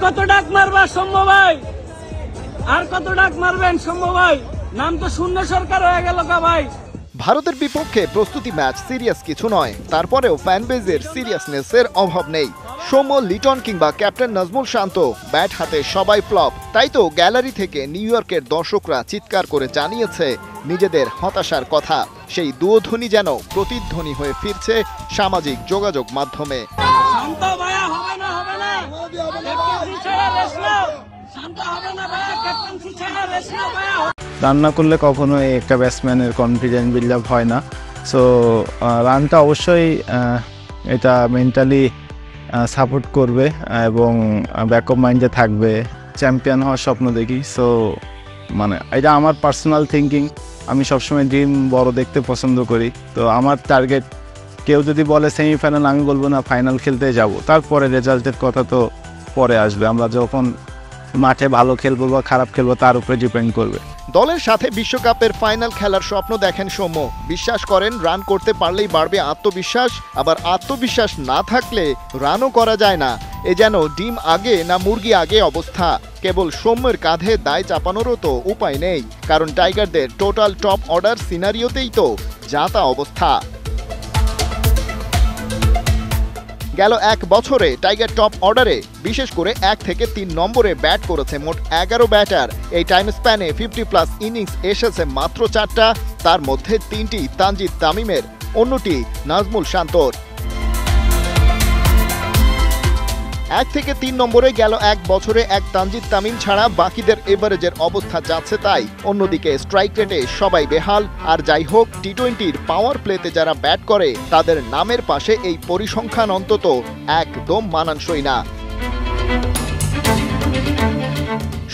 কত ডাক মারবা শম্ভু ভাই? আর কত ডাক মারবেন শম্ভু ভাই? নাম তো শূন্য সরকার হয়ে গেল কা ভাই। ভারতের বিপক্ষে প্রস্তুতি ম্যাচ সিরিয়াস কিছু নয়, তারপরেও ফ্যানবেজের সিরিয়াসনেসের অভাব নেই। সৌম্য, লিটন কিংবা ক্যাপ্টেন নাজমুল শান্ত ব্যাট হাতে সবাই ফ্লপ। তাই তো গ্যালারি থেকে নিউ ইয়র্কের দর্শকরা চিৎকার করে জানিয়েছে নিজেদের হতাশার কথা। সেই দুয়োধ্বনি যেন প্রতিধ্বনি হয়ে ফিরছে সামাজিক যোগাযোগ মাধ্যমে। শান্ত ভাইয়া, হবে না হবে না, ক্যাপ্টেন্সি ছাড়া রেস নাও। শান্ত হবে না ভাইয়া, ক্যাপ্টেন্সি ছাড়া রেস নাও ভাইয়া। রান না করলে কখনোই একটা ব্যাটসম্যানের কনফিডেন্স বিল্ড আপ হয় না। সো রানটা অবশ্যই এটা মেন্টালি সাপোর্ট করবে এবং ব্যাকআপ মাইন্ডে থাকবে। চ্যাম্পিয়ন হওয়ার স্বপ্ন দেখি। সো মানে এটা আমার পার্সোনাল থিঙ্কিং। আমি সবসময় ড্রিম বড় দেখতে পছন্দ করি। তো আমার টার্গেট, কেউ যদি বলে সেমিফাইনাল, আমি বলবো না, ফাইনাল খেলতে যাব। তারপরে রেজাল্টের কথা তো পরে আসবে। আমরা যখন মাঠে ভালো খেলবো বা খারাপ খেলবো তার উপরে ডিপেন্ড করবে। দলের সাথে বিশ্বকাপের ফাইনাল খেলার স্বপ্ন দেখেন সৌম্য। বিশ্বাস করেন রান করতে পারলেই বাড়বে আত্মবিশ্বাস, আবার আত্মবিশ্বাস না থাকলে রানও করা যায় না। এ যেন ডিম আগে না মুরগি আগে অবস্থা। কেবল সৌম্যের কাঁধে দায় চাপানোরও তো উপায় নেই, কারণ টাইগারদের টোটাল টপ অর্ডার সিনারিওতেই তো যা তা অবস্থা। গেল এক বছরে টাইগার টপ অর্ডারে বিশেষ করে 1 থেকে 3 নম্বরে ব্যাট করেছে মোট 11 ব্যাটার। এই টাইম স্প্যানে 50+ ইনিংস এসেছে মাত্র 4টা, তার মধ্যে 3টি তানজিদ তামিমের, অন্যটি নাজমুল শান্তর। 1 থেকে 3 নম্বরে গেল এক বছরে এক তানজিদ তামিম ছাড়া বাকিদের এভারেজের অবস্থা যাচ্ছে তাই। অন্যদিকে স্ট্রাইক রেটে সবাই বেহাল। আর যাই হোক, টি-20-র পাওয়ার প্লেতে যারা ব্যাট করে তাদের নামের পাশে এই পরিসংখ্যান অন্তত একদম মানানসই না।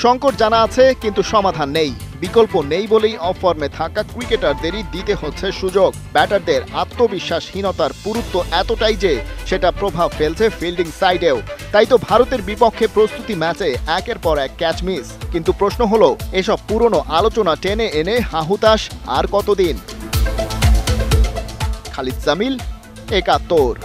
সংকট জানা আছে, কিন্তু সমাধান নেই। বিকল্প নেই বলেই অফ ফর্মে থাকা ক্রিকেটারদেরই দিতে হচ্ছে সুযোগ। ব্যাটারদের আত্মবিশ্বাসহীনতার পুরুত্ব এতটাই যে সেটা প্রভাব ফেলছে ফিল্ডিং সাইডেও। তাই তো ভারতের বিপক্ষে প্রস্তুতি ম্যাচে একের পর এক ক্যাচ মিস। কিন্তু প্রশ্ন হলো, এসব পুরনো আলোচনা টেনে এনে হাহুতাশ আর কতদিন? খালিদ জামিল, ৭১।